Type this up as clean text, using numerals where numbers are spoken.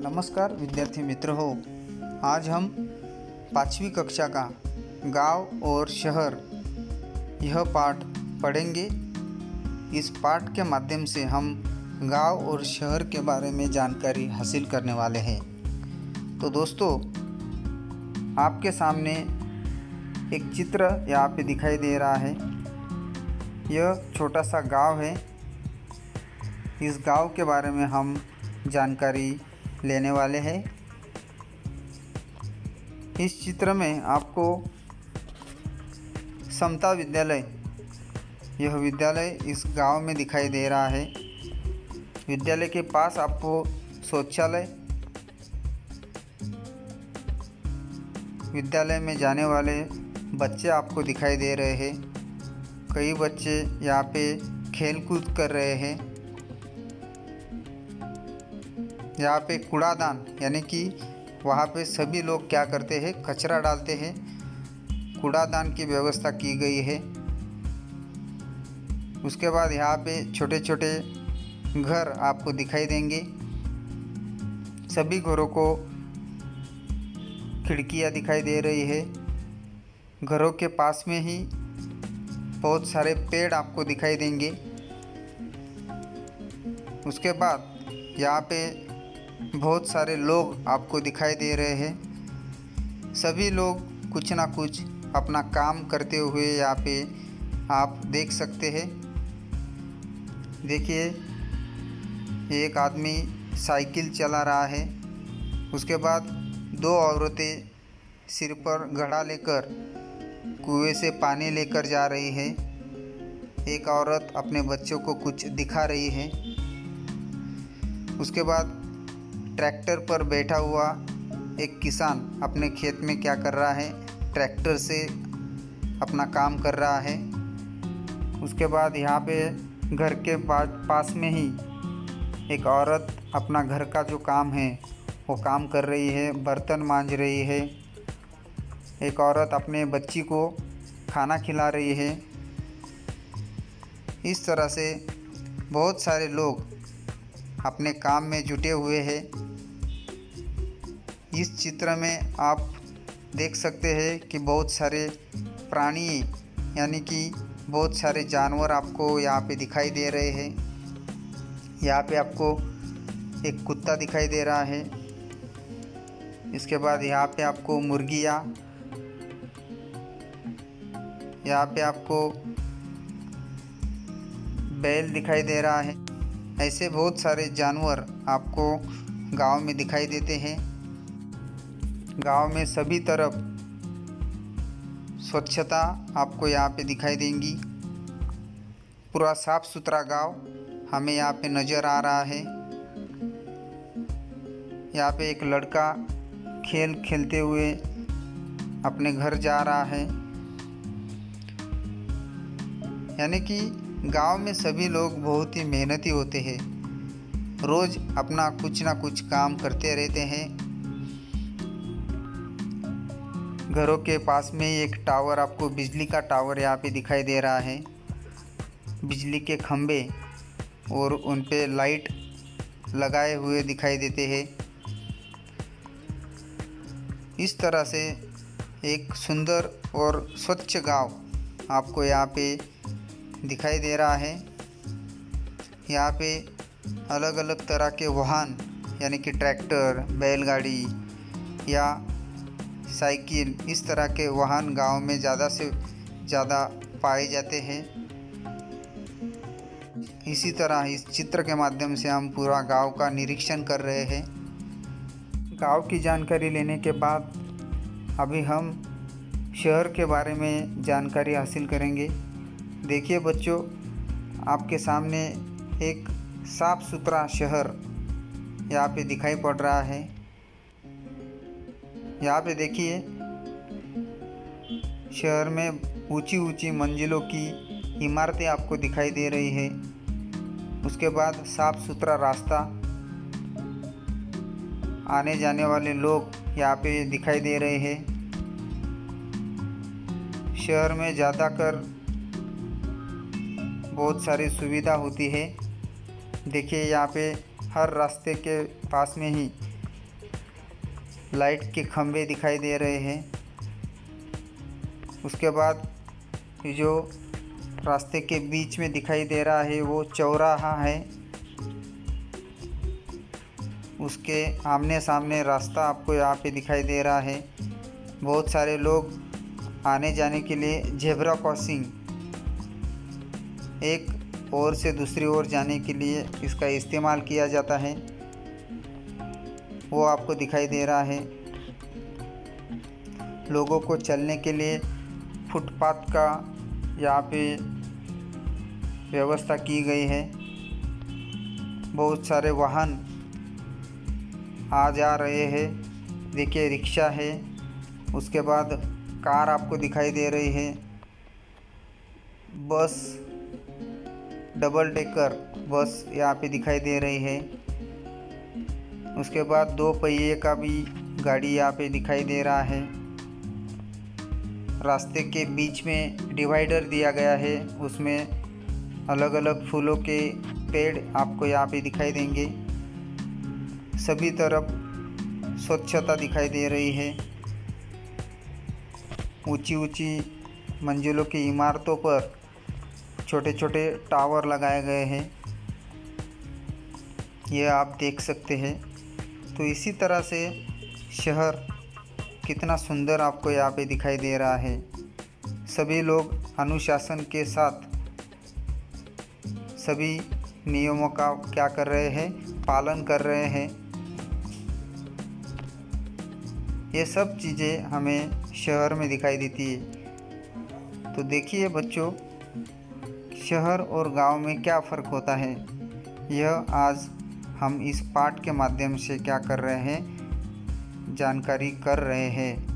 नमस्कार विद्यार्थी मित्र हो। आज हम 5वीं कक्षा का गांव और शहर यह पाठ पढ़ेंगे। इस पाठ के माध्यम से हम गांव और शहर के बारे में जानकारी हासिल करने वाले हैं। तो दोस्तों, आपके सामने एक चित्र यहाँ पे दिखाई दे रहा है। यह छोटा सा गांव है। इस गांव के बारे में हम जानकारी लेने वाले हैं। इस चित्र में आपको समता विद्यालय, यह विद्यालय इस गांव में दिखाई दे रहा है। विद्यालय के पास आपको शौचालय, विद्यालय में जाने वाले बच्चे आपको दिखाई दे रहे हैं। कई बच्चे यहाँ पे खेल कूद कर रहे हैं। यहाँ पे कूड़ादान यानी कि वहाँ पे सभी लोग क्या करते हैं, कचरा डालते हैं। कूड़ादान की व्यवस्था की गई है। उसके बाद यहाँ पे छोटे छोटे घर आपको दिखाई देंगे। सभी घरों को खिड़कियाँ दिखाई दे रही है। घरों के पास में ही बहुत सारे पेड़ आपको दिखाई देंगे। उसके बाद यहाँ पे बहुत सारे लोग आपको दिखाई दे रहे हैं। सभी लोग कुछ ना कुछ अपना काम करते हुए यहाँ पे आप देख सकते हैं। देखिए, एक आदमी साइकिल चला रहा है। उसके बाद दो औरतें सिर पर घड़ा लेकर कुएं से पानी लेकर जा रही है। एक औरत अपने बच्चों को कुछ दिखा रही है। उसके बाद ट्रैक्टर पर बैठा हुआ एक किसान अपने खेत में क्या कर रहा है, ट्रैक्टर से अपना काम कर रहा है। उसके बाद यहाँ पे घर के पास में ही एक औरत अपना घर का जो काम है वो काम कर रही है, बर्तन मांज रही है। एक औरत अपने बच्ची को खाना खिला रही है। इस तरह से बहुत सारे लोग अपने काम में जुटे हुए हैं। इस चित्र में आप देख सकते हैं कि बहुत सारे प्राणी यानी कि बहुत सारे जानवर आपको यहाँ पे दिखाई दे रहे हैं। यहाँ पे आपको एक कुत्ता दिखाई दे रहा है। इसके बाद यहाँ पे आपको मुर्गियाँ, यहाँ पे आपको बैल दिखाई दे रहा है। ऐसे बहुत सारे जानवर आपको गांव में दिखाई देते हैं। गांव में सभी तरफ स्वच्छता आपको यहाँ पे दिखाई देंगी। पूरा साफ सुथरा गांव हमें यहाँ पे नज़र आ रहा है। यहाँ पे एक लड़का खेल खेलते हुए अपने घर जा रहा है। यानी कि गांव में सभी लोग बहुत ही मेहनती होते हैं। रोज़ अपना कुछ ना कुछ काम करते रहते हैं। घरों के पास में ही एक टावर, आपको बिजली का टावर यहाँ पे दिखाई दे रहा है। बिजली के खंभे और उन पे लाइट लगाए हुए दिखाई देते हैं। इस तरह से एक सुंदर और स्वच्छ गांव आपको यहाँ पे दिखाई दे रहा है। यहाँ पे अलग अलग तरह के वाहन यानी कि ट्रैक्टर, बैलगाड़ी या साइकिल, इस तरह के वाहन गांव में ज़्यादा से ज़्यादा पाए जाते हैं। इसी तरह इस चित्र के माध्यम से हम पूरा गांव का निरीक्षण कर रहे हैं। गांव की जानकारी लेने के बाद अभी हम शहर के बारे में जानकारी हासिल करेंगे। देखिए बच्चों, आपके सामने एक साफ सुथरा शहर यहाँ पे दिखाई पड़ रहा है। यहाँ पे देखिए, शहर में ऊंची ऊंची मंजिलों की इमारतें आपको दिखाई दे रही है। उसके बाद साफ सुथरा रास्ता, आने जाने वाले लोग यहाँ पे दिखाई दे रहे हैं। शहर में ज़्यादातर बहुत सारी सुविधा होती है। देखिए, यहाँ पे हर रास्ते के पास में ही लाइट के खंभे दिखाई दे रहे हैं। उसके बाद ये जो रास्ते के बीच में दिखाई दे रहा है वो चौराहा है। उसके आमने सामने रास्ता आपको यहाँ पे दिखाई दे रहा है। बहुत सारे लोग आने जाने के लिए जेब्रा क्रॉसिंग, एक ओर से दूसरी ओर जाने के लिए इसका इस्तेमाल किया जाता है, वो आपको दिखाई दे रहा है। लोगों को चलने के लिए फुटपाथ का यहाँ पे व्यवस्था की गई है। बहुत सारे वाहन आ जा रहे हैं। देखिए रिक्शा है, उसके बाद कार आपको दिखाई दे रही है। बस, डबल डेकर बस यहाँ पे दिखाई दे रही है। उसके बाद 2 पहिए का भी गाड़ी यहाँ पे दिखाई दे रहा है। रास्ते के बीच में डिवाइडर दिया गया है, उसमें अलग अलग फूलों के पेड़ आपको यहाँ पे दिखाई देंगे। सभी तरफ स्वच्छता दिखाई दे रही है। ऊंची ऊंची मंजिलों की इमारतों पर छोटे छोटे टावर लगाए गए हैं, ये आप देख सकते हैं। तो इसी तरह से शहर कितना सुंदर आपको यहाँ पे दिखाई दे रहा है। सभी लोग अनुशासन के साथ सभी नियमों का क्या कर रहे हैं, पालन कर रहे हैं। ये सब चीज़ें हमें शहर में दिखाई देती है। तो देखिए बच्चों, शहर और गांव में क्या फ़र्क होता है, यह आज हम इस पाठ के माध्यम से क्या कर रहे हैं, जानकारी कर रहे हैं।